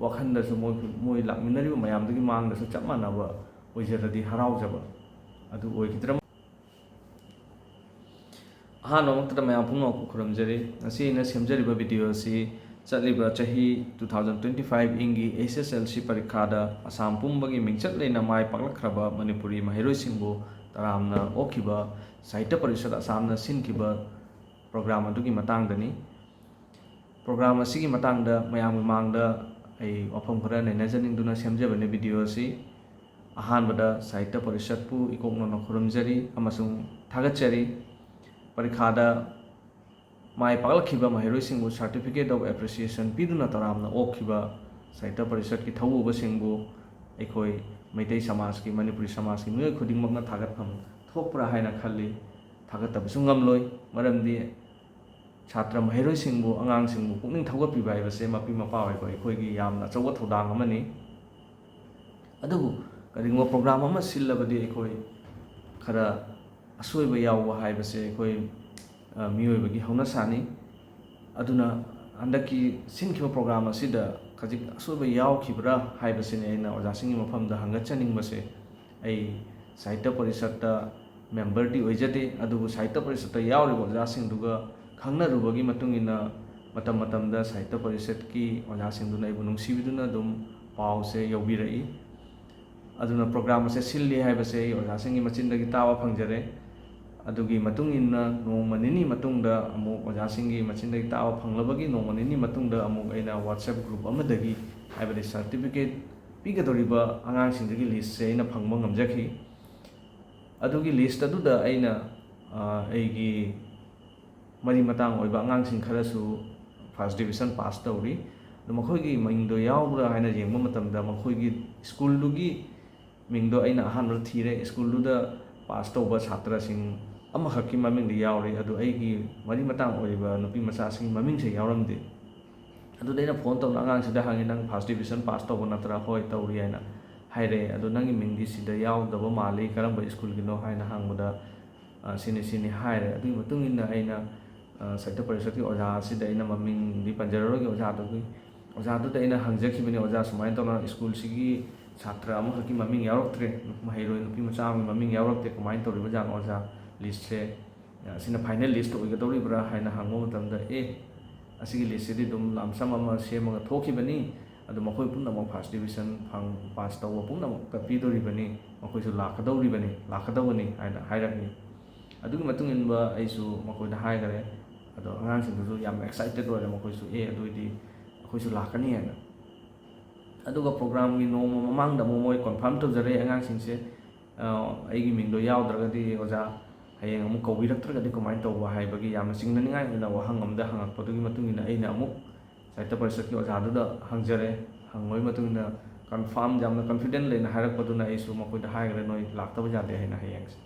ꯋꯥꯈꯟꯗꯁꯨ ꯃꯣꯏ ꯂꯥꯛꯃꯤꯟꯅꯔꯤꯕ ꯃꯌꯥꯝꯗꯨꯒꯤ ꯃꯥꯡꯗꯁꯨ ꯆꯞ ꯃꯥꯟꯅꯕ ꯑꯣꯏꯖꯔꯗꯤ ꯍꯔꯥꯎꯖꯕ ꯑꯗꯨ ꯑꯣꯏꯈꯤꯗ꯭ꯔꯥ ꯑꯍꯥꯟꯕ ꯃꯛꯇꯗ ꯃꯌꯥꯝ ꯄꯨꯝꯅꯃꯛꯄꯨ ꯈꯨꯔꯨꯝꯖꯔꯤ ꯉꯁꯤ ꯑꯩꯅ ꯁꯦꯝꯖꯔꯤꯕ ꯚꯤꯗꯤꯑꯣ ꯑꯁꯤ ꯆꯠꯂꯤꯕ ꯆꯍꯤ 2025 ꯏꯪꯒꯤ SSLC ꯄꯔꯤꯈꯥꯗ ꯑꯁꯥꯝ ꯄꯨꯝꯕꯒꯤ ꯃꯤꯡꯆꯠ ꯂꯩꯅ ꯃꯥꯏ ꯄꯥꯛꯂꯛꯈ꯭ꯔꯕ ꯃꯅꯤꯄꯨꯔꯤ ꯃꯍꯩꯔꯣꯏꯁꯤꯡꯕꯨ ꯇꯔꯥꯝꯅ ꯑꯣꯛꯈꯤꯕ ꯁꯥꯍꯤꯇ꯭ꯌ ꯄꯔꯤꯁꯠ ꯑꯁꯥꯝꯅ ꯁꯤꯟꯈꯤꯕ ꯄ꯭ꯔꯣꯒ꯭ꯔꯥꯝ ꯑꯗꯨꯒꯤ ꯃꯇꯥꯡꯗꯅꯤ꯫ ꯄ꯭ꯔꯣꯒ꯭ꯔꯥꯝ ꯑꯁꯤꯒꯤ ꯃꯇꯥꯡꯗ ꯃꯌꯥꯝꯒꯤ ꯃꯥꯡꯗ ꯑꯩ ꯋꯥꯐꯝ ꯈꯔ ꯅꯩꯅꯖꯅꯤꯡꯗꯨꯅ ꯁꯦꯝꯖꯕꯅꯤ ꯚꯤꯗꯤꯑꯣ ꯑꯁꯤ꯫ ꯑꯍꯥꯟꯕꯗ ꯁꯥꯍꯤꯇ꯭ꯌ ꯄꯔꯤꯁꯠꯄꯨ ꯏꯀꯣꯛꯅꯅ ꯈꯨꯔꯨꯝꯖꯔꯤ ꯑꯃꯁꯨꯡ ꯊꯥꯒꯠꯆꯔꯤ꯫ ꯄꯔꯤꯈꯥꯗ ꯃꯥꯏ ꯄꯥꯛꯂꯛꯈꯤꯕ ꯃꯍꯩꯔꯣꯏꯁꯤꯡꯕꯨ ꯁꯥꯔꯇꯤꯐꯤꯀꯦꯠ ꯑꯣꯐ ꯑꯦꯄ꯭ꯔꯤꯁꯤꯌꯦꯁꯟ ꯄꯤꯗꯨꯅ ꯇꯔꯥꯝꯅ ꯑꯣꯛꯈꯤꯕ ꯁꯥꯍꯤꯇ꯭ꯌ ꯄꯔꯤꯁꯠꯀꯤ ꯊꯧꯕꯨꯕꯁꯤꯡꯕꯨ ꯑꯩꯈꯣꯏ ꯃꯩꯇꯩ ꯁꯃꯥꯖꯀꯤ ꯃꯅꯤꯄꯨꯔꯤ ꯁꯃꯥꯖꯀꯤ ꯃꯤꯑꯣꯏ ꯈꯨꯗꯤꯡꯃꯛꯅ ꯊꯥꯒꯠꯐꯝ ꯊꯣꯛꯄ꯭ꯔꯥ ꯍꯥꯏꯅ ꯈꯜꯂꯤ꯫ ꯊꯥꯒꯠꯇꯕꯁꯨ ꯉꯝꯂꯣꯏ, ꯃꯔꯝꯗꯤ ꯁꯥꯇ꯭ꯔ ꯃꯍꯩꯔꯣꯏꯁꯤꯡꯕꯨ ꯑꯉꯥꯡꯁꯤꯡꯕꯨ ꯄꯨꯛꯅꯤꯡ ꯊꯧꯒꯠꯄꯤꯕ ꯍꯥꯏꯕꯁꯦ ꯃꯄꯤ ꯃꯄꯥ ꯑꯣꯏꯕ ꯑꯩꯈꯣꯏꯒꯤ ꯌꯥꯝꯅ ꯑꯆꯧꯕ ꯊꯧꯗꯥꯡ ꯑꯃꯅꯤ꯫ ꯑꯗꯨꯕꯨ ꯀꯔꯤꯒꯨꯝꯕ ꯄ꯭ꯔꯣꯒ꯭ꯔꯥꯝ ꯑꯃ ꯁꯤꯜꯂꯕꯗꯤ ꯑꯩꯈꯣꯏ ꯈꯔ ꯑꯁꯣꯏꯕ ꯌꯥꯎꯕ ꯍꯥꯏꯕꯁꯦ ꯑꯩꯈꯣꯏ ꯃꯤꯑꯣꯏꯕꯒꯤ ꯍꯧꯅꯁꯥꯅꯤ꯫ ꯑꯗꯨꯅ ꯍꯟꯗꯛꯀꯤ ꯁꯤꯟꯈꯤꯕ ꯄ꯭ꯔꯣꯒ꯭ꯔꯥꯝ ꯑꯁꯤꯗ ꯈꯖꯤꯛ ꯑꯁꯣꯏꯕ ꯌꯥꯎꯈꯤꯕ꯭ꯔꯥ ꯍꯥꯏꯕꯁꯤꯅꯤ ꯑꯩꯅ ꯑꯣꯖꯥꯁꯤꯡꯒꯤ ꯃꯐꯝꯗ ꯍꯪꯒꯠꯆꯅꯤꯡꯕꯁꯦ꯫ ꯑꯩ ꯁꯥꯍꯤꯇ꯭ꯌ ꯄꯔꯤꯁꯠꯇ ꯃꯦꯝꯕꯔꯗꯤ ꯑꯣꯏꯖꯗꯦ, ꯑꯗꯨꯕꯨ ꯁꯥꯍꯤꯇ꯭ꯌ ꯄꯔꯤꯁꯠꯇ ꯌꯥꯎꯔꯤꯕ ꯑꯣꯖꯥꯁꯤꯡꯗꯨꯒ ꯈꯪꯅꯔꯨꯕꯒꯤ ꯃꯇꯨꯡꯏꯟꯅ ꯃꯇꯝ ꯃꯇꯝꯗ ꯁꯥꯍꯤꯇ꯭ꯌ ꯄꯔꯤꯁꯠꯀꯤ ꯑꯣꯖꯥꯁꯤꯡꯗꯨꯅ ꯑꯩꯕꯨ ꯅꯨꯡꯁꯤꯕꯤꯗꯨꯅ ꯑꯗꯨꯝ ꯄꯥꯎꯁꯦ ꯌꯧꯕꯤꯔꯛꯏ꯫ ꯑꯗꯨꯅ ꯄ꯭ꯔꯣꯒ꯭ꯔꯥꯝ ꯑꯁꯦ ꯁꯤꯜꯂꯤ ꯍꯥꯏꯕꯁꯦ ꯑꯩ ꯑꯣꯖꯥꯁꯤꯡꯒꯤ ꯃꯆꯤꯟꯗꯒꯤ ꯇꯥꯕ ꯐꯪꯖꯔꯦ꯫ ꯑꯗꯨꯒꯤ ꯃꯇꯨꯡꯏꯟꯅ ꯅꯣꯡꯃ ꯅꯤꯅꯤ ꯃꯇꯨꯡꯗ ꯑꯃꯨꯛ ꯑꯣꯖꯥꯁꯤꯡꯒꯤ ꯃꯆꯤꯟꯗꯒꯤ ꯇꯥꯕ ꯐꯪꯂꯕꯒꯤ ꯅꯣꯡꯃ ꯅꯤꯅꯤ ꯃꯇꯨꯡꯗ ꯑꯃꯨꯛ ꯑꯩꯅ WhatsApp ꯒ꯭ꯔꯨꯞ ꯑꯃꯗꯒꯤ ꯍꯥꯏꯕꯗꯤ ꯁꯥꯔꯇꯤꯐꯤꯀꯦꯠ ꯄꯤꯒꯗꯧꯔꯤꯕ ꯑꯉꯥꯡꯁꯤꯡꯗꯨꯒꯤ ꯂꯤꯁꯁꯦ ꯑꯩꯅ ꯐꯪꯕ ꯉꯝꯖꯈꯤ꯫ ꯑꯗꯨꯒꯤ ꯂꯤꯁ ꯑꯗꯨꯗ ꯑꯩꯅ ꯑꯩꯒꯤ ꯃꯔꯤ ꯃꯇꯥꯡ ꯑꯣꯏꯕ ꯑꯉꯥꯡꯁꯤꯡ ꯈꯔꯁꯨ ꯐꯥꯔꯁ ꯗꯤꯕꯤꯖꯟ ꯄꯥꯁ ꯇꯧꯔꯤ꯫ ꯑꯗꯣ ꯃꯈꯣꯏꯒꯤ ꯃꯤꯡꯗꯣ ꯌꯥꯎꯕ꯭ꯔꯥ ꯍꯥꯏꯅ ꯌꯦꯡꯕ ꯃꯇꯝꯗ ꯃꯈꯣꯏꯒꯤ ꯁ꯭ꯀꯨꯜꯗꯨꯒꯤ ꯃꯤꯡꯗꯣ ꯑꯩꯅ ꯑꯍꯥꯟꯕꯗ ꯊꯤꯔꯦ꯫ ꯁ꯭ꯀꯨꯜꯗꯨꯗ ꯄꯥꯁ ꯇꯧꯕ ꯁꯥꯇ꯭ꯔꯁꯤꯡ ꯑꯃꯈꯛꯀꯤ ꯃꯃꯤꯡꯗꯤ ꯌꯥꯎꯔꯤ, ꯑꯗꯨ ꯑꯩꯒꯤ ꯃꯔꯤ ꯃꯇꯥꯡ ꯑꯣꯏꯔꯤꯕ ꯅꯨꯄꯤ ꯃꯆꯥꯁꯤꯡꯒꯤ ꯃꯃꯤꯡꯁꯦ ꯌꯥꯎꯔꯝꯗꯦ꯫ ꯑꯗꯨꯗ ꯑꯩꯅ ꯐꯣꯟ ꯇꯧꯅ ꯑꯉꯥꯡꯁꯤꯗ ꯍꯪꯉꯤ, "ꯅꯪ ꯐꯥꯔꯁ ꯗꯤꯕꯤꯖꯟ ꯄꯥꯁ ꯇꯧꯕ ꯅꯠꯇ꯭ꯔꯥ?" "ꯍꯣꯏ ꯇꯧꯔꯤ" ꯍꯥꯏꯅ ꯍꯥꯏꯔꯛꯑꯦ꯫ "ꯑꯗꯣ ꯅꯪꯒꯤ ꯃꯤꯡꯗꯤ ꯁꯤꯗ ꯌꯥꯎꯗꯕ ꯃꯥꯜꯂꯤ, ꯀꯔꯝꯕ ꯁ꯭ꯀꯨꯜꯒꯤꯅꯣ?" ꯍꯥꯏꯅ ꯍꯪꯕꯗ ꯁꯤꯅꯤ ꯁꯤꯅꯤ ꯍꯥꯏꯔꯦ꯫ ꯑꯗꯨꯒꯤ ꯃꯇꯨꯡꯏꯟꯅ ꯑꯩꯅ ꯁꯥꯍꯤꯇ꯭ꯌ ꯄꯔꯤꯁꯠꯀꯤ ꯑꯣꯖꯥ ꯑꯁꯤꯗ ꯑꯩꯅ ꯃꯃꯤꯡꯗꯤ ꯄꯟꯖꯔꯔꯣꯏꯒꯦ ꯑꯣꯖꯥꯗꯨꯗ ꯑꯩꯅ ꯍꯪꯖꯈꯤꯕꯅꯤ, "ꯑꯣꯖꯥ ꯁꯨꯃꯥꯏꯅ ꯇꯧꯅ ꯁ꯭ꯀꯨꯜꯁꯤꯒꯤ ꯁꯥꯇ꯭ꯔ ꯑꯃꯈꯛꯀꯤ ꯃꯃꯤꯡ ꯌꯥꯎꯔꯛꯇ꯭ꯔꯦ, ꯃꯍꯩꯔꯣꯏ ꯅꯨꯄꯤ ꯃꯆꯥ ꯑꯃꯒꯤ ममिंग यावरक्ते कमाइन तौरीबजानो ओजा लिस्ट से असिना फाइनल लिस्ट ओइगदौरीब्रा हाइना हंगबा मतमदा असिगी लिस्ट सिदि दुम लामसम अमा सेमगा थोखिबनी अदु मखोय पुनमक फर्स्ट डिविजन फंग पास तौबा पुनमक पिदौरीबनी मखोयसु लाखदौबनी हाइना हाइरकनी अदुगी मतुंग इनबा आइसु मखोयदा हाइगरे अदो अगांसिंदुसु याम एक्साइटेड ओइरे मखोयसु अदुइदि अखोयसु लाकनी हाइना अदुगा प्रोग्राम गी नोमा ममांगदा मोय कन्फर्म तौजरे अगांसिंगसे ꯑꯩꯒꯤ ꯃꯤꯡꯗꯣ ꯌꯥꯎꯗ꯭ꯔꯒꯗꯤ ꯑꯣꯖꯥ ꯍꯌꯦꯡ ꯑꯃꯨꯛ ꯀꯧꯕꯤꯔꯛꯇ꯭ꯔꯒꯗꯤ ꯀꯃꯥꯏꯅ ꯇꯧꯕ ꯍꯥꯏꯕꯒꯤ ꯌꯥꯝꯅ ꯆꯤꯡꯅꯅꯤꯡꯉꯥꯏ ꯑꯣꯏꯅ ꯋꯥꯍꯪ ꯑꯃꯗ ꯍꯪꯉꯛꯄꯗꯨꯒꯤ ꯃꯇꯨꯡ ꯏꯟꯅ ꯑꯩꯅ ꯑꯃꯨꯛ ꯁꯥꯍꯤꯇ꯭ꯌ ꯄꯔꯤꯁꯠꯀꯤ ꯑꯣꯖꯥꯗꯨꯗ ꯍꯪꯖꯔꯦ ꯍꯪꯕꯒꯤ ꯃꯇꯨꯡꯗ ꯀꯟꯐꯥꯔꯝ ꯌꯥꯝꯅ ꯀꯟꯐꯤꯗꯦꯟ ꯂꯩꯅ ꯍꯥꯏꯔꯛꯄꯗꯨꯅ ꯑꯩꯁꯨ ꯃꯈꯣꯏꯗ ꯍꯥꯏꯈ꯭ꯔꯦ ꯅꯣꯏ ꯂꯥꯛꯇꯕ ꯌꯥꯗꯦ ꯍꯥꯏꯅ ꯍꯌꯦꯡꯁꯦ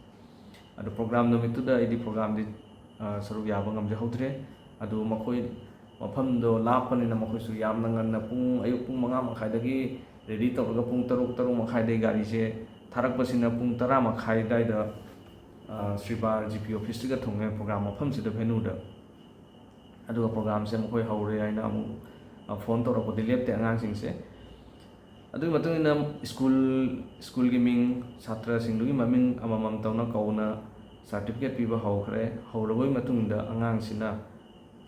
ꯑꯗꯨ ꯄ꯭ꯔꯣꯒ꯭ꯔꯥꯝ ꯅꯨꯃꯤꯠꯇꯨꯗ ꯑꯩꯗꯤ ꯄ꯭ꯔꯣꯒ꯭ꯔꯥꯝꯗꯤ ꯁꯔꯨꯛ ꯌꯥꯕ ꯉꯝꯖꯍꯧꯗ꯭ꯔꯦ ꯑꯗꯨ ꯃꯈꯣꯏ ꯃꯐꯝꯗꯣ ꯂꯥꯞꯄꯅꯤꯅ ꯃꯈꯣꯏꯁꯨ ꯌꯥꯝꯅ ꯉꯟꯅ ꯑꯌꯨꯛ ꯄꯨꯡ 5:30ꯗꯒꯤ ꯔꯦꯗꯤ ꯇꯧꯔꯒ ꯄꯨꯡ 6:30ꯗꯒꯤ ꯒꯥꯔꯤꯁꯦ थारक्पसिना पुंग 10:30 दाइदा श्रीबार जीपी ऑफिस का थोंगे प्रोग्राम मफमसिद भेनुदा अदुगा प्रोग्राम से मखोय हौरे हाइना अमु फोन तौरपदि लेप्ते अगांसिंगसे अदुगी मतुंगिना स्कूल की मिंग छात्र सिंगदुगी ममिंग अममम तौना कौना सर्टिफिकेट पीबा हौखरे हौरबोय मतुंगदा अगांसिना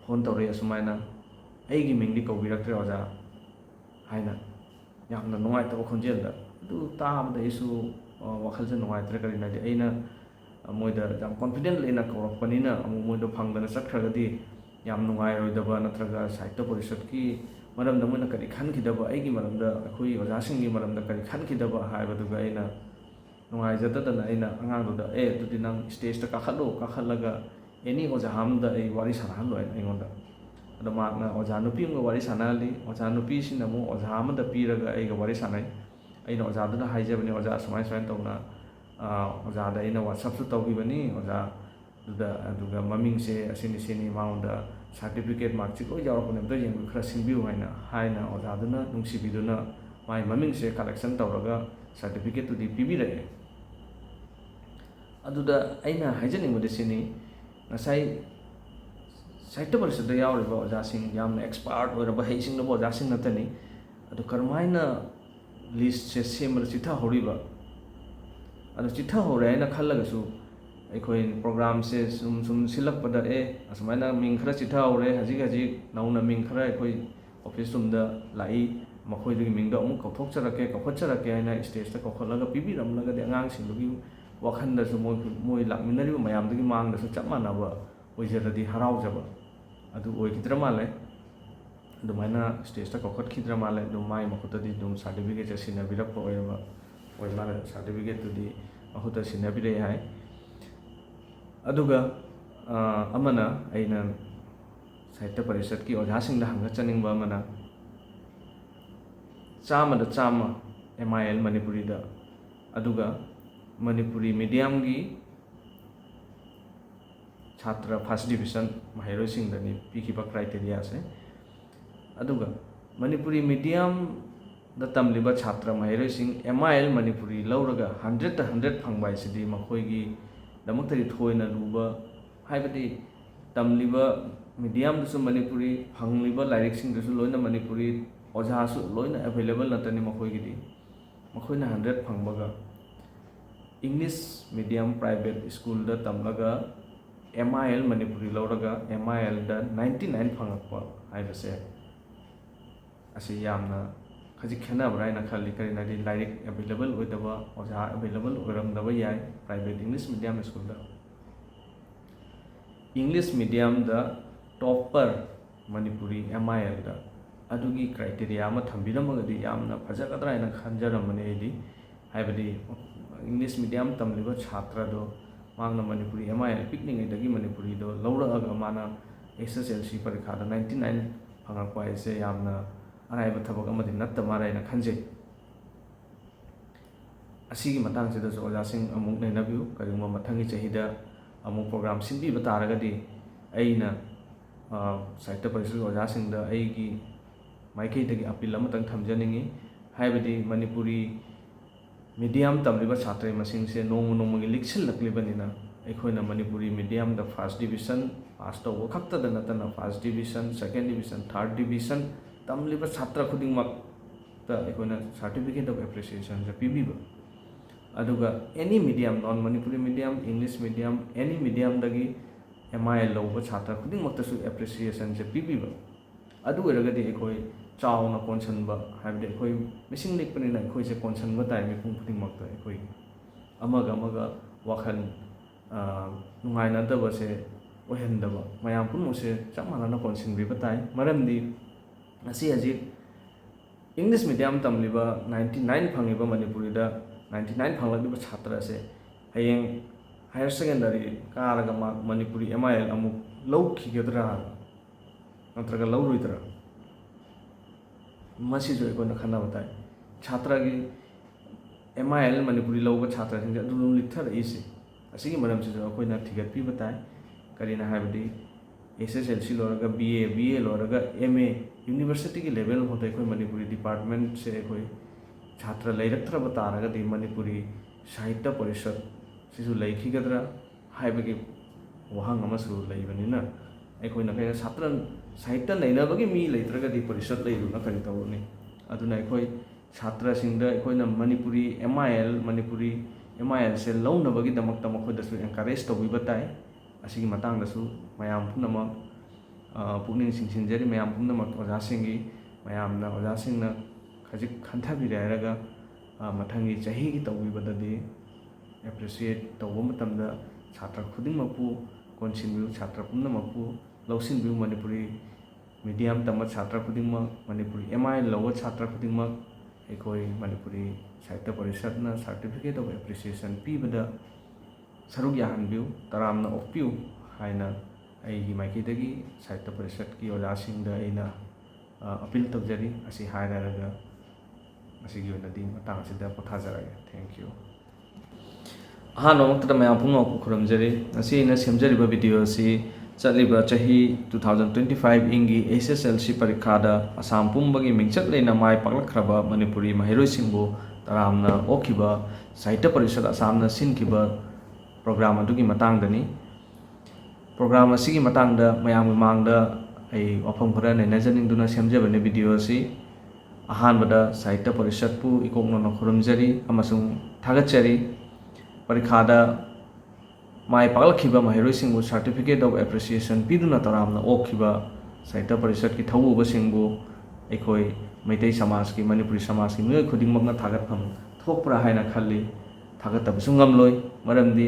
फोन तौरे असुमाइना अैगी मिंगदि कौबिरक्त्रे ओजा हाइना यामना नुंगाइतबा खोंजेलदा अदु ताबदा इशु वखलसे नुंगाइत्रे करिनादि अैना मोइदा याम कॉन्फिडेंट लेना कौरकपनिना अमु मोइदा फंगदना चटखरगदि याम नुंगाइरोइदबा नत्रगा साहित्य परिषदकी मरमदा मोइना करि खनखिदबा अैगी मरमदा अखोइ ओजासिंगि मरमदा करि खनखिदबा हाइबदुगा अैना नुंगाइजददना अैना अगांगदुदा अदुदि नंग स्टेजता काखलगा एनी ओजा हमदा अै वारि सानहल्लो अैंगोंदा अदो मागना ओजा नुपी अमगा वारि सानहल्ली ओजा नुपी सिना मु ओजा अमदा पीरगा अैगा वारि सानाइ अैना ओजादुदा हाइजबनी ओजा सुमाइ सुमाइ तौना ओजादा अैना WhatsApp तौगिबनी ओजादुदा अदुगा ममिंगसे असिनि सिनि माउंदा सर्टिफिकेट मार्कशीट लोइ यावरकपनि अमता येंगु खरा सिंबिउ हाइना ओजादुना नुंसिबिदुना माइ ममिंगसे कलेक्शन तौरगा सर्टिफिकेट तुदि पिबिरए अदुदा अैना हाइजनिंगबदि सिनि ngasai साहित्य परिषद यावरिबा ओजासिंग यामना एक्सपर्ट ओइरबा हेसिंगबा ओजासिंग नतनी ꯑꯗꯨ ꯀꯔꯝꯍꯥꯏꯅ ꯂꯤꯁꯁꯦ ꯁꯦꯝꯕꯗ ꯆꯤꯊꯍꯧꯔꯤꯕ ꯑꯗꯨ ꯆꯤꯊꯍꯧꯔꯦ ꯍꯥꯏꯅ ꯈꯜꯂꯒꯁꯨ ꯑꯩꯈꯣꯏ ꯄ꯭ꯔꯣꯒ꯭ꯔꯥꯝꯁꯦ ꯁꯨꯝ ꯁꯤꯜꯂꯛꯄꯗ ꯑꯁꯨꯃꯥꯏꯅ ꯃꯤꯡ ꯈꯔ ꯆꯤꯊꯍꯧꯔꯦ, ꯍꯧꯖꯤꯛ ꯅꯧꯅ ꯃꯤꯡ ꯈꯔ ꯑꯩꯈꯣꯏ ꯑꯣꯐꯤꯁ ꯔꯨꯝꯗ ꯂꯥꯛꯏ, ꯃꯈꯣꯏꯗꯨꯒꯤ ꯃꯤꯡꯗꯣ ꯑꯃꯨꯛ ꯀꯧꯈꯠꯆꯔꯛꯀꯦ ꯍꯥꯏꯅ ꯁ꯭ꯇꯦꯖꯇ ꯀꯧꯈꯠꯂꯒ ꯄꯤꯕꯤꯔꯝꯂꯒꯗꯤ ꯑꯉꯥꯡꯁꯤꯡꯗꯨꯒꯤ ꯋꯥꯈꯜꯗꯁꯨ ꯃꯣꯏ ꯂꯥꯛꯃꯤꯟꯅꯔꯤꯕ ꯃꯌꯥꯝꯗꯨꯒꯤ ꯃꯥꯡꯗꯁꯨ ꯆꯞ ꯃꯥꯟꯅꯕ ꯑꯣꯏꯖꯔꯗꯤ ꯍꯔꯥꯎꯖꯕ ꯑꯗꯨ ꯑꯣꯏꯈꯤꯗ꯭ꯔ ꯃꯥꯜꯂꯦ꯫ ꯑꯗꯨꯃꯥꯏꯅ ꯁ꯭ꯇꯦꯖꯇ ꯀꯧꯈꯠꯈꯤꯗ꯭ꯔ ꯃꯥꯜꯂꯦ꯫ ꯑꯗꯨꯝ ꯃꯥꯒꯤ ꯃꯈꯨꯠꯇꯗꯤ ꯑꯗꯨꯝ ꯁꯥꯔꯇꯤꯐꯤꯀꯦꯠꯁꯦ ꯁꯤꯟꯅꯕꯤꯔꯛꯄ ꯑꯣꯏ ꯃꯥꯜꯂꯦ꯫ ꯁꯥꯔꯇꯤꯐꯤꯀꯦꯠꯇꯨꯗꯤ ꯃꯈꯨꯠꯇ ꯁꯤꯟꯅꯕꯤꯔꯛꯑꯦ ꯍꯥꯏ꯫ ꯑꯗꯨꯒ ꯑꯃꯅ ꯑꯩꯅ ꯁꯥꯍꯤꯇ꯭ꯌ ꯄꯔꯤꯁꯠꯀꯤ ꯑꯣꯖꯥꯁꯤꯡꯗ ꯍꯪꯒꯠꯆꯅꯤꯡꯕ ꯑꯃꯅ 100% MIL ꯃꯅꯤꯄꯨꯔꯤꯗ, ꯑꯗꯨꯒ ꯃꯅꯤꯄꯨꯔꯤ ꯃꯤꯗꯤꯌꯝꯒꯤ ꯁꯥꯇ꯭ꯔ ꯐꯥꯔꯁ ꯗꯤꯕꯤꯖꯟ ꯃꯍꯩꯔꯣꯏꯁꯤꯡꯗꯅꯤ ꯄꯤꯈꯤꯕ ꯀ꯭ꯔꯥꯏꯇꯦꯔꯤꯌꯥꯁꯦ꯫ ꯑꯗꯨꯒ ꯃꯅꯤꯄꯨꯔꯤ ꯃꯤꯗꯤꯌꯝꯗ ꯇꯝꯂꯤꯕ ꯁꯥꯇ꯭ꯔ ꯃꯍꯩꯔꯣꯏꯁꯤꯡ MIL ꯃꯅꯤꯄꯨꯔꯤ ꯂꯧꯔꯒ 100ꯗ 100 ꯐꯪꯕ ꯍꯥꯏꯁꯤꯗꯤ ꯃꯈꯣꯏꯒꯤꯗꯃꯛꯇꯗꯤ ꯊꯣꯏꯅ ꯂꯨꯕ, ꯍꯥꯏꯕꯗꯤ ꯇꯝꯂꯤꯕ ꯃꯤꯗꯤꯌꯝꯗꯨꯁꯨ ꯃꯅꯤꯄꯨꯔꯤ, ꯐꯪꯂꯤꯕ ꯂꯥꯏꯔꯤꯛꯁꯤꯡꯗꯨꯁꯨ ꯂꯣꯏꯅ ꯃꯅꯤꯄꯨꯔꯤ, ꯑꯣꯖꯥꯁꯨ ꯂꯣꯏꯅ ꯑꯦꯚꯦꯂꯦꯕꯜ ꯅꯠꯇꯅꯤ ꯃꯈꯣꯏꯒꯤꯗꯤ꯫ ꯃꯈꯣꯏꯅ 100 ꯐꯪꯕꯒ ꯏꯪꯂꯤꯁ ꯃꯤꯗꯤꯌꯝ ꯄ꯭ꯔꯥꯏꯚꯦꯠ ꯁ꯭ꯀꯨꯜꯗ ꯇꯝꯂꯒ MIL ꯃꯅꯤꯄꯨꯔꯤ ꯂꯧꯔꯒ MILꯗ 99 ꯐꯪꯉꯛꯄ ꯍꯥꯏꯕꯁꯦ ꯑꯁꯤ ꯌꯥꯝꯅ ꯈꯖꯤꯛ ꯈꯦꯠꯅꯕ꯭ꯔꯥ ꯍꯥꯏꯅ ꯈꯜꯂꯤ꯫ ꯀꯔꯤꯒꯤꯅꯣ ꯍꯥꯏꯗꯤ ꯂꯥꯏꯔꯤꯛ ꯑꯦꯚꯦꯂꯦꯕꯜ ꯑꯣꯏꯗꯕ, ꯑꯣꯖꯥ ꯑꯦꯚꯦꯂꯦꯕल ꯑꯣꯏꯔꯝꯗꯕ ꯌꯥꯏ ꯄ꯭ꯔꯥꯏꯚꯦꯠ ꯏꯪꯂꯤꯁ ꯃꯤꯗꯤꯌꯝ ꯁ꯭ꯀꯨꯜꯗ꯫ ꯏꯪꯂꯤꯁ ꯃꯤꯗꯤꯌꯝꯗ ꯇꯣꯞꯄꯔ ꯃꯅꯤꯄꯨꯔꯤ MILꯗ, ꯑꯗꯨꯒꯤ ꯀ꯭ꯔꯥꯏꯇꯦꯔꯤꯌꯥ ꯑꯃ ꯊꯝꯕꯤꯔꯝꯃꯒꯗꯤ ꯌꯥꯝꯅ ꯐꯖꯒꯗ꯭ꯔꯥ ꯍꯥꯏꯅ ꯈꯟꯖꯔꯝꯕꯅꯤ ꯑꯩꯗꯤ꯫ ꯍꯥꯏꯕꯗꯤ ꯏꯪꯂꯤꯁ ꯃꯤꯗꯤꯌꯝ ꯇꯝꯂꯤꯕ ꯁꯥꯇ꯭ꯔꯗꯣ ꯃꯥꯅ ꯃꯅꯤꯄꯨꯔꯤ MIL ꯄꯤꯛꯂꯤꯉꯩꯗꯒꯤ ꯃꯅꯤꯄꯨꯔꯤꯗꯣ ꯂꯧꯔꯛꯑꯒ ꯃꯥꯅ SSLC ꯄꯔꯤꯈꯥꯗ 99 ꯐꯪꯉꯛꯄ ꯍꯥꯏꯁꯦ ꯌꯥꯝꯅ ꯑꯔꯥꯏꯕ ꯊꯕꯛ ꯑꯃꯗꯤ ꯅꯠꯇ ꯃꯥꯜꯂꯦ ꯍꯥꯏꯅ ꯈꯟꯖꯩ꯫ ꯑꯁꯤꯒꯤ ꯃꯇꯥꯡꯁꯤꯗꯁꯨ ꯑꯣꯖꯥꯁꯤꯡ ꯑꯃꯨꯛ ꯅꯩꯅꯕꯤꯌꯨ꯫ ꯀꯔꯤꯒꯨꯝꯕ ꯃꯊꯪꯒꯤ ꯆꯍꯤꯗ ꯑꯃꯨꯛ ꯄ꯭ꯔꯣꯒ꯭ꯔꯥꯝ ꯁꯤꯟꯕꯤꯕ ꯇꯥꯔꯒꯗꯤ ꯑꯩꯅ ꯁꯥꯍꯤꯇ꯭ꯌ ꯄꯔꯤꯁꯠꯀꯤ ꯑꯣꯖꯥꯁꯤꯡꯗ ꯑꯩꯒꯤ ꯃꯥꯏꯀꯩꯗꯒꯤ ꯑꯄꯤꯜ ꯑꯃꯇꯪ ꯊꯝꯖꯅꯤꯡꯏ꯫ ꯍꯥꯏꯕꯗꯤ ꯃꯅꯤꯄꯨꯔꯤ ꯃꯤꯗꯤꯌꯝ ꯇꯝꯂꯤꯕ ꯁꯥꯇ꯭ꯔ ꯃꯁꯤꯡꯁꯦ ꯅꯣꯡꯃꯒꯤ ꯂꯤꯛꯁꯤꯜꯂꯛꯂꯤꯕꯅꯤꯅ ꯑꯩꯈꯣꯏꯅ ꯃꯅꯤꯄꯨꯔꯤ ꯃꯤꯗꯤꯌꯝꯗ ꯐꯥꯔꯁ ꯗꯤꯕꯤꯖꯟ ꯄꯥꯁ ꯇꯧꯕ ꯈꯛꯇꯗ ꯅꯠꯇꯅ ꯐꯥꯔꯁ ꯗꯤꯕꯤꯖꯟ, ꯁꯦꯀꯦꯟ ꯗꯤꯕꯤꯖꯟ, ꯊꯥꯔꯠ ꯗꯤꯕꯤꯖꯟ ꯇꯝꯂꯤꯕ ꯁꯥꯇ꯭ꯔ ꯈꯨꯗꯤꯡꯃꯛꯇ ꯑꯩꯈꯣꯏꯅ ꯁꯥꯔꯇꯤꯐꯤꯀꯦꯠ ꯑꯣꯐ ꯑꯦꯄ꯭ꯔꯤꯁꯤꯌꯦꯁꯟꯁꯦ ꯄꯤꯕꯤꯕ꯫ ꯑꯗꯨꯒ ꯑꯦꯅꯤ ꯃꯤꯗꯤꯌꯝ, ꯅꯣꯟ ꯃꯅꯤꯄꯨꯔꯤ ꯃꯤꯗꯤꯌꯝ, ꯏꯪꯂꯤꯁ ꯃꯤꯗꯤꯌꯝ, ꯑꯦꯅꯤ ꯃꯤꯗꯤꯌꯝꯗꯒꯤ MIL ꯂꯧꯕ ꯁꯥꯇ꯭ꯔ ꯈꯨꯗꯤꯡꯃꯛꯇꯁꯨ ꯑꯦꯄ꯭ꯔꯤꯁꯤꯌꯦꯁꯟꯁꯦ ꯄꯤꯕꯤꯕ꯫ ꯑꯗꯨ ꯑꯣꯏꯔꯒꯗꯤ ꯑꯩꯈꯣꯏ ꯆꯥꯎꯅ ꯀꯣꯟꯁꯤꯟꯕ, ꯍꯥꯏꯕꯗꯤ ꯑꯩꯈꯣই ꯃꯤꯁꯤꯡ ꯂꯤꯛꯄꯅꯤꯅ ꯑꯩꯈꯣꯏꯁꯦ ꯀꯣꯟꯁꯤꯟꯕ ꯇꯥꯏ ꯃꯤꯄꯨꯝ ꯈꯨꯗꯤꯡꯃꯛꯇ꯫ ꯑꯩꯈꯣꯏ ꯑꯃꯒ ꯋꯥꯈꯜ ꯅꯨꯡꯉꯥꯏꯅꯗꯕꯁꯦ ꯑꯣꯏꯍꯟꯗꯕ, ꯃꯌꯥꯝ ꯄꯨꯝꯅꯃꯛꯁꯦ ꯆꯞ ꯃꯥꯟꯅꯅ ꯀꯣꯟꯁꯤꯟꯕꯤꯕ ꯇꯥꯏ꯫ ꯃꯔꯝꯗꯤ ꯍꯧꯖꯤꯛ ꯏꯪꯂꯤꯁ ꯃꯤꯗꯤꯌꯝ ꯇꯝꯂꯤꯕ 99 ꯐꯪꯉꯤꯕ ꯃꯅꯤꯄꯨꯔꯤꯗ 99 ꯐꯪꯂꯛꯂꯤꯕ ꯁꯥꯇ꯭ꯔ ꯑꯁꯦ ꯍꯌꯦꯡ ꯍꯥꯌꯔ ꯁꯦꯀꯦꯟꯗꯔꯤ ꯀꯥꯔꯒ ꯃꯅꯤꯄꯨꯔꯤ MIL ꯑꯃꯨꯛ ꯂꯧꯈꯤꯒꯗ꯭ꯔꯥ ꯅꯠꯇ꯭ꯔꯒ ꯂꯧꯔꯣꯏꯗ꯭ꯔꯥ, ꯃꯁꯤꯁꯨ ꯑꯩꯈꯣꯏꯅ ꯈꯟꯅꯕ ꯇꯥꯏ꯫ ꯁꯥꯇ꯭ꯔꯒꯤ MIL ꯃꯅꯤꯄꯨꯔꯤ ꯂꯧꯕ ꯁꯥꯇ꯭ꯔꯁꯤꯡꯁꯦ ꯑꯗꯨꯝ ꯂꯤꯛꯊꯔꯛꯏꯁꯦ, ꯑꯁꯤꯒꯤ ꯃꯔꯝꯁꯤꯁꯨ ꯑꯩꯈꯣꯏꯅ ꯊꯤꯒꯠꯄꯤꯕ ꯇꯥꯏ꯫ ꯀꯔꯤꯅꯣ ꯍꯥꯏꯕꯗꯤ SSLC ꯂꯣꯏꯔꯒ BA ꯂꯣꯏꯔꯒ MA ꯌꯨꯅꯤꯚꯔꯁꯤꯇꯤꯒꯤ ꯂꯦꯚꯦꯜ ꯐꯥꯎꯗ ꯑꯩꯈꯣꯏ ꯃꯅꯤꯄꯨꯔꯤ ꯗꯤꯄꯥꯔꯠꯃꯦꯟꯠꯁꯦ ꯑꯩꯈꯣꯏ ꯁꯥꯇ꯭ꯔ ꯂꯩꯔꯛꯇ꯭ꯔꯕ ꯇꯥꯔꯒꯗꯤ ꯃꯅꯤꯄꯨꯔꯤ ꯁꯥꯍꯤꯇ꯭ꯌ ꯄꯔꯤꯁꯠ ꯁꯤꯁꯨ ꯂꯩꯈꯤꯒꯗ꯭ꯔꯥ ꯍꯥꯏꯕꯒꯤ ꯋꯥꯍꯪ ꯑꯃꯁꯨ ꯂꯩꯕꯅꯤꯅ ꯑꯩꯈꯣꯏꯅ ꯁꯥꯇ꯭ꯔ ꯁꯥꯍꯤꯇ꯭ꯌ ꯅꯩꯅꯕꯒꯤ ꯃꯤ ꯂꯩꯇ꯭ꯔꯒꯗꯤ ꯄꯔꯤꯁꯠ ꯂꯩꯔꯨꯅ ꯀꯔꯤ ꯇꯧꯔꯨꯅꯤ? ꯑꯗꯨꯅ ꯑꯩꯈꯣꯏ ꯁꯥꯇ꯭ꯔꯁꯤꯡꯗ ꯑꯩꯈꯣꯏꯅ ꯃꯅꯤꯄꯨꯔꯤ MILꯁꯦ ꯂꯧꯅꯕꯒꯤꯗꯃꯛꯇ ꯃꯈꯣꯏꯗꯁꯨ ꯑꯦꯟꯀꯔꯦꯖ ꯇꯧꯕꯤꯕ ꯇꯥꯏ꯫ ꯑꯁꯤꯒꯤ ꯃꯇꯥꯡꯗꯁꯨ ꯃꯌꯥꯝ ꯄꯨꯝꯅꯃꯛ ꯄꯨꯛꯅꯤꯡ ꯆꯤꯡꯁꯤꯟꯖꯔꯤ꯫ ꯃꯌꯥꯝ ꯄꯨꯝꯅꯃꯛ ꯑꯣꯖꯥꯁꯤꯡꯅ ꯈꯖꯤꯛ ꯈꯟꯊꯕꯤꯔꯦ ꯍꯥꯏꯔꯒ ꯃꯊꯪꯒꯤ ꯆꯍꯤꯒꯤ ꯇꯧꯕꯤꯕꯗꯗꯤ ꯑꯦꯄ꯭ꯔꯤꯁꯤꯌꯦꯠ ꯇꯧꯕ ꯃꯇꯝꯗ ꯁꯥꯇ꯭ꯔ ꯈꯨꯗꯤꯡꯃꯛꯄꯨ ꯀꯣꯟꯁꯤꯟꯕꯤꯌꯨ, ꯁꯥꯇ꯭ꯔ ꯄꯨꯝꯅꯃꯛꯄꯨ ꯂꯧꯁꯤꯟꯕꯤꯌꯨ꯫ ꯃꯅꯤꯄꯨꯔꯤ ꯃꯤꯗꯤꯌꯝ ꯇꯝꯕ ꯁꯥꯇ꯭ꯔ ꯈꯨꯗꯤꯡꯃꯛ, ꯃꯅꯤꯄꯨꯔꯤ MIL ꯂꯧꯕ ꯁꯥꯇ꯭ꯔ ꯈꯨꯗꯤꯡꯃꯛ ꯑꯩꯈꯣꯏ ꯃꯅꯤꯄꯨꯔꯤ ꯁꯥꯍꯤꯇ꯭ꯌ ꯄꯔꯤꯁꯠꯅ ꯁꯥꯔꯇꯤꯐꯤꯀꯦꯠ ꯑꯣꯐ ꯑꯦꯄ꯭ꯔꯤꯁꯤꯌꯦꯁꯟ ꯄꯤꯕꯗ ꯁꯔꯨꯛ ꯌꯥꯍꯟꯕꯤꯌꯨ, ꯇꯔꯥꯝꯅ ꯑꯣꯛꯄꯤꯌꯨ ꯍꯥꯏꯅ ꯑꯩꯒꯤ ꯃꯥꯏꯀꯩꯗꯒꯤ ꯁꯥꯍꯤꯇ꯭ꯌ ꯄꯔꯤꯁꯠꯀꯤ ꯑꯣꯖꯥꯁꯤꯡꯗ ꯑꯩꯅ ꯑꯄꯤꯜ ꯇꯧꯖꯔꯤ꯫ ꯑꯁꯤ ꯍꯥꯏꯔꯒ ꯉꯁꯤꯒꯤ ꯑꯣꯏꯅꯗꯤ ꯃꯇꯥꯡ ꯑꯁꯤꯗ ꯄꯣꯊꯥꯖꯔꯒꯦ꯫ Thank you. ꯑꯍꯥꯟꯕ ꯃꯛꯇꯗ ꯃꯌꯥꯝ ꯄꯨꯝꯅꯃꯛꯄꯨ ꯈꯨꯔꯨꯝꯖꯔꯤ꯫ ꯉꯁꯤ ꯑꯩꯅ ꯁꯦꯝꯖꯔꯤꯕ ꯚꯤꯗꯤꯑꯣ ꯑꯁꯤ ꯆꯠꯂꯤꯕ ꯆꯍꯤ 2025 ꯏꯪꯒꯤ SSLC ꯄꯔꯤꯈꯥꯗ ꯑꯁꯥꯝ ꯄꯨꯝꯕꯒꯤ ꯃꯤꯡꯆꯠ ꯂꯩꯅ ꯃꯥꯏ ꯄꯥꯛꯂꯛꯈ꯭ꯔꯕ ꯃꯅꯤꯄꯨꯔꯤ ꯃꯍꯩꯔꯣꯏꯁꯤꯡꯕꯨ ꯇꯔꯥꯝꯅ ꯑꯣꯛꯈꯤꯕ ꯁꯥꯍꯤꯇ꯭ꯌ ꯄꯔꯤꯁꯠ ꯑꯁꯥꯝꯅ ꯁꯤꯟꯈꯤꯕ ꯄ꯭ꯔꯣꯒ꯭ꯔꯥꯝ ꯑꯗꯨꯒꯤ ꯃꯇꯥꯡꯗꯅꯤ꯫ ꯄ꯭ꯔꯣꯒ꯭ꯔꯥꯝ ꯑꯁꯤꯒꯤ ꯃꯇꯥꯡꯗ ꯃꯌꯥꯝꯒꯤ ꯃꯥꯡꯗ ꯑꯩ ꯋꯥꯐꯝ ꯈꯔ ꯅꯩꯅꯖꯅꯤꯡꯗꯨꯅ ꯁꯦꯝꯖꯕꯅꯤ ꯚꯤꯗꯤꯑꯣ ꯑꯁꯤ꯫ अहानबदा साहित्य परिषदपु इकोकनोना खुरुमजरी अमसुंग थागतचरी परीक्षादा माय पागलखिबा महैरोइसिंगबु सर्टिफिकेट ऑफ एप्रिसिएशन पीदुना तरामना ओखिबा साहित्य परिषद की थौबसिंगबु एखोई मैतै समाज की मणिपुरी समाज की मियोय खुदिंगमकना थागतफम थोकप्रा हाइना खल्ली थागतबसु ngamloi मरमदि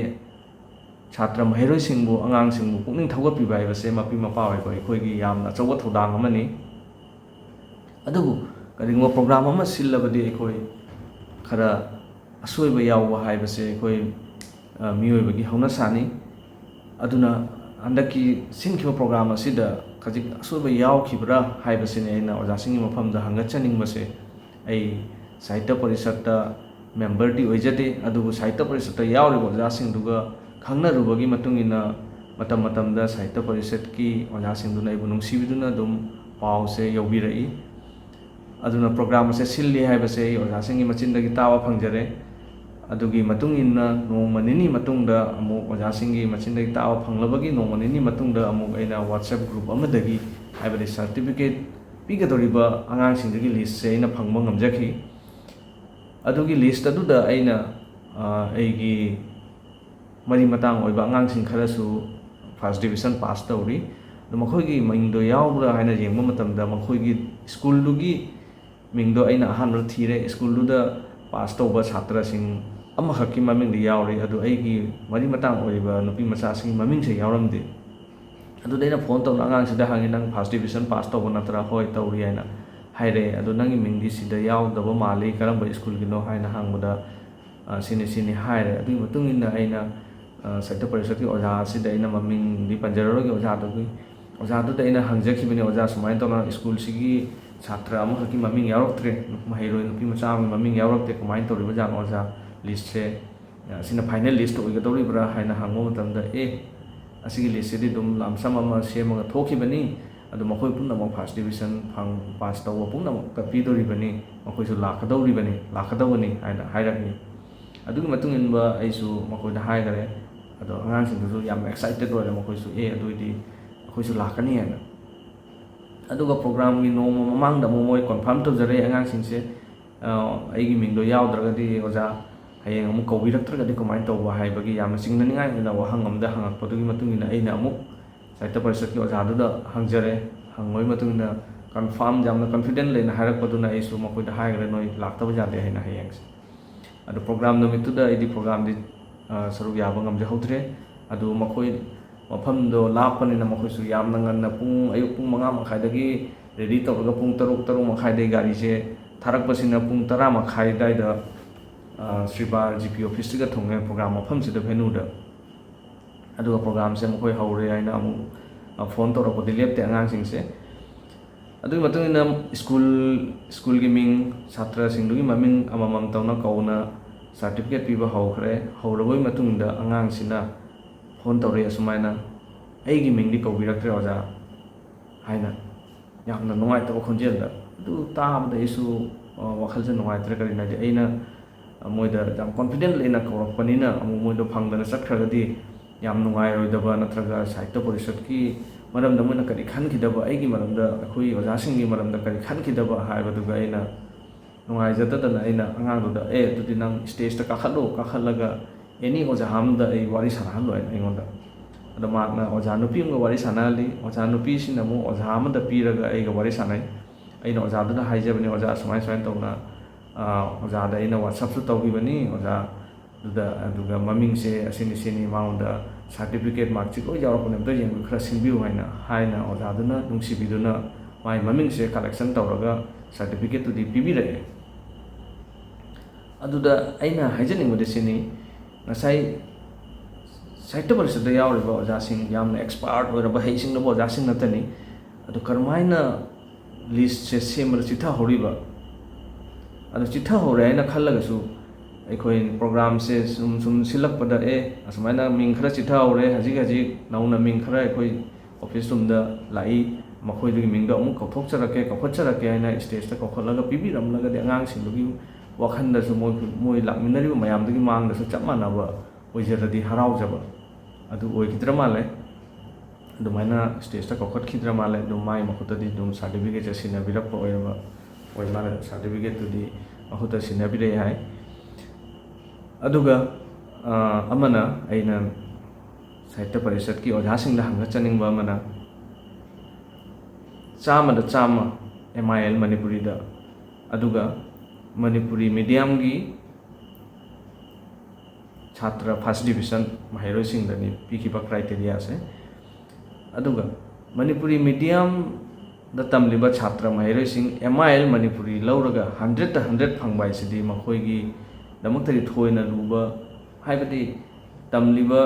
छात्र महैरोइसिंगबु अंगांगसिंगबु पुकनिंग थौगपिबा हाइबसे मपि मपा ओइबो एखोइगी यामना चौबा थौदांग अमनि अदुबु करिंगो प्रोग्राम अमा सिल्लबदि एखोई खरा असोइबा यावबा हाइबसे एखोई मियोइबगी हौनासानी अदुना हंदकी सिंखिबा प्रोग्राम असिदा खजिक असोइबा यावखिब्रा हाइबसेने अइना ओजासिंगी मफमदा हंगचनिंगबसे अइ साहित्य परिषदता मेंबर दी ओइजदे अदुबु साहित्य परिषदता यावरिबा ओजासिंगदुगा खंगनरुबगी मतुंगिना मतम मतमदा साहित्य परिषद की ओजासिंगदुना इबु नुंसिबिदुना दुम पावसे यौबिरई अदुना प्रोग्राम से सिल्ली हाइबसे ओजासिंगी मचिंदगी तावा फंगजरे अदुगी मतुंगिना नोंमा निनी मतुंगदा अमुक ओजासिंगी मचिंदगी तावा फंगलबगी नोंमा निनी मतुंगदा अमुक अइना व्हाट्सएप ग्रुप अमदगी हाइबदि सर्टिफिकेट पीगदोरिबा आंगांसिंदगी लिस्ट से अइना फंगबा ngamjaki अदुगी लिस्ट अदुदा अइना अइगी मरी मतंग ओइबा आंगांसिंग खरसु फर्स्ट डिविजन पास तौरी मखोइगी मिंगदो यावब्रा हाइना येंगबा मतमदा मखोइगी स्कूलदुगी मिंगदो अइना अहानबा थीरे स्कूलदुदा पास तौबा छात्रसिंग अमखकी ममिंगदि यावरे अदु अइगी मरी मतंग ओइबा नुपी मचासिंग ममिंगसे यावरमदि अदु देना फोन तौना आंगांसिदा हांगे नंग फर्स्ट डिविजन पास तौबा नत्रा होय तौरी हाइना हाइरे अदु नंगी मिंगदि सिदा यावदबा माली करंबा स्कूलगिनो हाइना हांगबदा सिनि सिनि हाइरे अदुगी मतुंगिना अइना साहित्य परिषद की ओझा सिदा अइना ममिंगदि पंजररोगी ओझादुगी ओझादुदा अइना हंगजखिबनि ओझा सुमाइन तौना स्कूल सिगी छात्र अमखकी ममिंग यावरक्त्रे महैरोइ नुपी मचाम ममिंग यावरक्ते कमाइन तौरिबा जान ओझा लिस्ट से सिना फाइनल लिस्ट ओइगदौरिब्रा हाइना हांगबा मतमदा असिगी लिस्ट सिदि दुम लामसम अमा सेमगा थोखिबनि अदु मखोइ पुनमक फर्स्ट डिविजन फंग पास तौबा पुनमक पीदोरिबनि मखोइसु लाखदौबनि हाइना हाइरकनि अदुगी मतुंग इनबा आइसु मखोइदा हाइगरे अदो आंगांसिंदुसु याम एक्साइटेड ओइरे मखोइसु अदुइदि अखोइसु लाकनि हाइना अदुगा प्रोग्राम की नोम ममांगदा मोय कन्फर्म तौजरे आंगांसिंगसे अइगी मिंगदो यावद्रगदि ओजा हयेंग अमु कौबिरक्त्रगदि कमाइन तौबा हाइबगी याम चिंगननिंगाय ओइना वहंग अमदा हंगकपदुगी मतुंगिना अइना अमु साहित्य परिषद की ओझादुदा हंगजरे हंगोइ मतुंगिना कन्फर्म यामना कॉन्फिडेंट लेना हाइरकपदुना आइसु मखोइदा हाइगरे नोइ लाक्तबा जादे हाइना हयेंगसे अदु प्रोग्राम नुमितुदा अइदि प्रोग्राम दि सरुक याबा ngamjahoutre अदु मखोइ मफमदो लापनिना मखोइसु यामना ngana पुंग अयुक पुंग 5 मखाइदगी रेडी तौरगा पुंग 3 मखाइदगी गारीसे थारकपसिना पुंग 10 मखाइदाइदा श्रीबार जीपी ऑफिस का थोंगे प्रोग्राम मफमसिदा भेनुदा अदुगा प्रोग्राम से मखोइ हौरे हाइना अमु फोन तौरपदि लेपते आंगांसिंगसे अदुगी मतुंगिना स्कूल की मिंग छात्र सिंगदुगी ममिंग अममम तौना कौना सर्टिफिकेट पीबा हौखरे हौरबोइ मतुंगदा आंगांसिना फोन तौरे असुमाइना अइगी मिंगदि कौबिरक्त्रे ओजा हाइना यामना नुंगाइतबा खोंजेलदा अदु ताबदा इsu वखलसे नुंगाइत्रे करिनादि अइना मोइदा याम कॉन्फिडेंट लेना कौरकपनिना अमु मोइदो फंगदना चटखरगदि याम नुंगाइरोइदबा नत्रगा साहित्य परिषद की मरमदा मोइना करि खनखिदबा अइगी मरमदा अखोइ ओजासिंगी मरमदा करि खनखिदबा हाइबदुगा अइना नुंगाइजददना अइना आंगांदुदा अदुदि नंग स्टेज ता काखलगा एनी ओझा हमदा अइ वारी सानहलो अइंगोंदा अदा मागना ओझा नुपी अमगा वारी सानहली ओझा नुपी सिना मु ओझा अमदा पीरगा अइगा वारी सानाइ अइना ओझादुदा हाइजबनि ओझा सुमाइ सुमाइ तौना ओझादा अइना व्हाट्सएप सु तौगिबनि ओझा दुदा अदुगा ममिंगसे असिनि सिनि माउंदा सर्टिफिकेट मार्कशीट ओइ यावरपने अमदा येंग खरा सिंबिउ हाइना ओझादुना नुंसिबिदुना माइ ममिंगसे कलेक्शन तौरगा सर्टिफिकेट तुदि पिबिरए अदुदा अइना हाइजनिंगबदि सिनि ngasai साहित्य परिषद यावरिबा ओझासिंग यामना एक्सपर्ट ओइरबा हेसिंगनबा ओझासिंग नतनि अदु करमाइना लिस्ट से सेमर चिथा होरिबा अदु चिथा होरे हाइना खल्लगसु अखोइ प्रोग्राम से सुम सिलकपदा असमाइना मिंग खरा चिथा होरे हजिक नौना मिंग खरा अखोइ ऑफिस रूमदा लाई मखोइदुगी मिंगदो अमु कौथोकचरके हाइना स्टेज ता कौखलगा पिबिरमलगदि आंगांसिंदुगी वखंदसु मोइ लामिनरिबा मयामदुगी मांगदसु चप मानबा ओइजरदि हराउजबा अदु ओइखिद्र माले अदुमाइना स्टेज ता कौखटखिद्र माले दु माइ मखुतदि दुम सर्टिफिकेट सिनाबिरप ओइरबा ꯍꯣꯏ ꯃꯥꯅ ꯁꯥꯔꯇꯤꯐꯤꯀꯦꯠꯇꯨꯗꯤ ꯃꯍꯨꯠꯇ ꯁꯤꯟꯅꯕꯤꯔꯛꯑꯦ ꯍꯥꯏ ꯑꯗꯨꯒ ꯑꯃꯅ ꯑꯩꯅ ꯁꯥꯍꯤꯇ꯭ꯌ ꯄꯔꯤꯁꯠꯀꯤ ꯑꯣꯖꯥꯁꯤꯡꯗ ꯍꯪꯒꯠꯆꯅꯤꯡꯕ ꯑꯃꯅ 100% MIL ꯃꯅꯤꯄꯨꯔꯤꯗ ꯑꯗꯨꯒ ꯃꯅꯤꯄꯨꯔꯤ ꯃꯤꯗꯤꯌꯝꯒꯤ ꯁꯥꯇ꯭ꯔ ꯐꯥꯔꯁꯠ ꯗꯤꯕꯤꯖꯟ ꯃꯍꯩꯔꯣꯏꯁꯤꯡꯗꯅꯤ ꯄꯤꯈꯤꯕ ꯀ꯭ꯔꯥꯏꯇꯦꯔꯤꯌꯥꯁꯦ ꯑꯗꯨꯒ ꯃꯅꯤꯄꯨꯔꯤ ꯃꯤꯗꯤꯌꯝꯗ ꯇꯝꯂꯤꯕ ꯁꯥꯇ꯭ꯔ ꯃꯍꯩꯔꯣꯏꯁꯤꯡ MIL ꯃꯅꯤꯄꯨꯔꯤ ꯂꯧꯔꯒ 100ꯇ 100 ꯐꯪꯕ ꯍꯥꯏꯁꯤꯗꯤ ꯃꯈꯣꯏꯒꯤꯗꯃꯛꯇꯗꯤ ꯊꯣꯏꯅ ꯂꯨꯕ ꯍꯥꯏꯕꯗꯤ ꯇꯝꯂꯤꯕ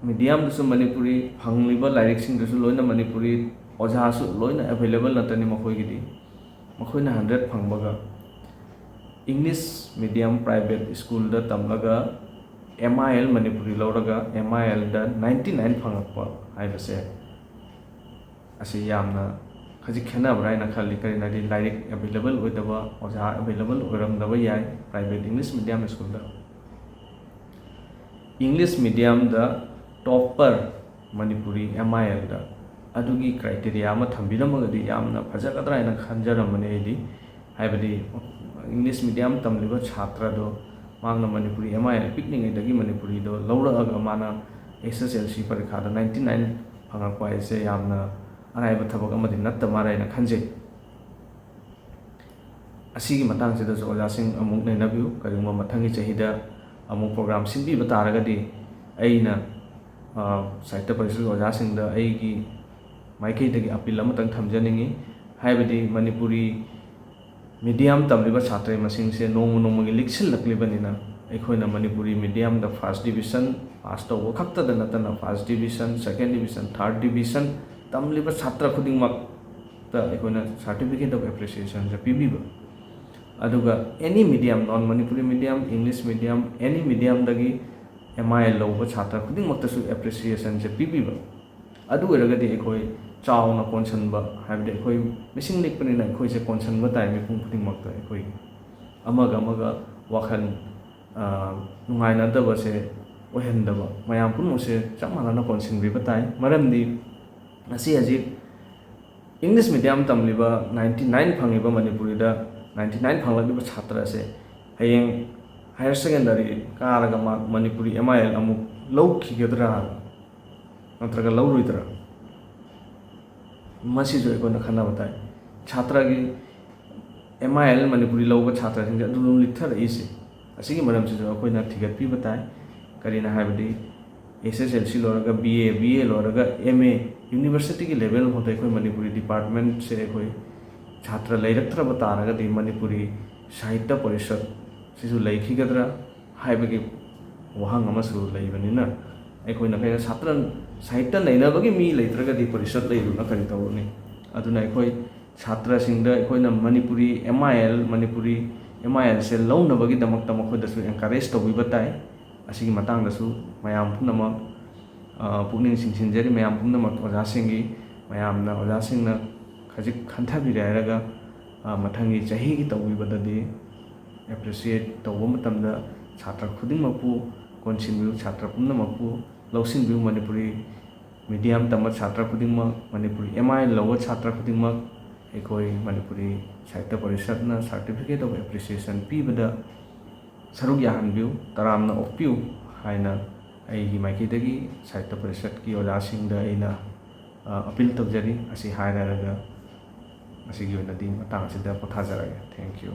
ꯃꯤꯗꯤꯌꯝꯗꯁꯨ ꯃꯅꯤꯄꯨꯔꯤ ꯐꯪꯂꯤꯕ ꯂꯥꯏꯔꯤꯛꯁꯤꯡꯗꯁꯨ ꯂꯣꯏꯅ ꯃꯅꯤꯄꯨꯔꯤ ꯑꯣꯖꯥꯁꯨ ꯂꯣꯏꯅ ꯑꯦꯚꯩꯂꯦꯕꯜ ꯅꯠꯇꯅꯤ ꯃꯈꯣꯏꯒꯤꯗꯤ ꯃꯈꯣꯏꯅ 100 ꯐꯪꯕꯒ इंग्लिश मीडियम प्राइवेट स्कूल तमलगा MIL मनपुरी लौरगा MIL 99 फंगप हाइबसे असी यामना खजिक खेनाब्रा हाइना खाली करिनादि लाइरिक अवेलेबल ओइदबा ओजा अवेलेबल ओरमदबा याय private English medium school English medium topper Manipuri MIL अदुगी क्राइटेरिया अमा थंबिरमगदि यामना फजगदरा हाइना खंजरमने इदि हाइबदि इंग्लिश मीडियम तमलिबा छात्रदो मांगना मनपुरी MIL पिकनिंगदगी मनपुरीदो लौरगा माना SSLC परीक्षा 99 फंगकवा इसे यामना अराइबा थबक अमदि नत्त मारायना खंजे असिगी मतंगसिदसु ओजासिंग अमुक नैनबिउ करिंगबा मथंगी चहिदा अमुक प्रोग्राम सिंबीबा तारगदि अइना साहित्य परिषद ओजासिंगदा अइगी माइकैदगी अपील अमतंग थमजनिंगी हाइबदि मनपुरी मीडियम तमलिबा छात्र मसिंगसे नोंग लिक्सिल्लक्लिबनिना अखोइना Manipuri medium the first division pass तौब खक्तद नतना first division second division third division तमलिबा छात्र खुदिंगमक ता अखोइना सर्टिफिकेट ऑफ एप्रिसिएशन से पीबीबा अदुगा any medium non Manipuri medium English medium any medium दगी MIL लौबा छात्र खुदिंगमक्तसु एप्रिसिएशन से पीबीबा अदु ओइरगदि अखोइ चावना कोनसनबा हाइबदि अखोइ मिसिंग लिखपनिना अखोइसे कोनसनबा ताइ मिपुं खुदिंगमक्ता अखोइ अमगा वाखन नुंगाइनदबसे ओहन्दबा मयाम पुनमसे चमानना कोनसिनबिबा ताइ मरमदि असी हजि इंग्लिश मीडियम तमलिबा 99 फंगिबा मनपुरीदा 99 फंगलिबा छात्रसे हयेंग हायर सेकेंडरी कारगा मनपुरी MIL अमुक लौखिगदरा नत्रगा लौरुइदरा मसीजो अखोइना खन्ना बताइ छात्र की MIL मनपुरी लौबा छात्र सिंजे अदुम लिथरइसे असिगी मरमसिजो अखोइना थिगतपि बताइ करिना हाइबदि SSLC लोरगा BA लोरगा MA यूनिवर्सिटी की लेवल होता अखोइ मनपुरी डिपार्टमेंट से अखोइ छात्र लैरक्त्रबा तारगदि मनपुरी साहित्य परिषद सिजु लैखिगदरा हाइबगी वहांग अमसु लैबनिना अखोइना कय छात्र साहित्य नैनबगी मी लैत्रगदि परिषद लैरुना करि तौनी अदुना अखोइ छात्र सिंगदा अखोइना मनपुरी MIL से लौनबगी दमक्ता मखोदसु एनकरेज तौबिबा ताइ असिगी मतंगदसु मयाम पुनमक पुकनिंग सिंसिनजरि मयाम पुनमक ओजासिंगी मयामना ओजासिंगना खजिक खंथाबिरे हाइरगा मथंगी चहिगी तौबिबददि एप्रिशिएट तौबा मतमदा छात्र खुदिंगमकपु कोनसिनबिउ छात्र पुनमकपु लौसिनबिउ मनपुरी मीडियम तम छात्र खुदिंगमक मनपुरी MIL लौबा छात्र खुदिंगमक अखोइ मनपुरी साहित्य परिषदना सर्टिफिकेट ऑफ एप्रिसिएशन पीबदा सरुक याहनबिउ तरामना ओक्पिउ हाइना अइगी माइकैदगी साहित्य परिषद की ओजासिंगदा अइना अपील तौजरी असि हाइरगा असिगी ओइनादि मतांगसिदा पोथाजरगे थैंक यू।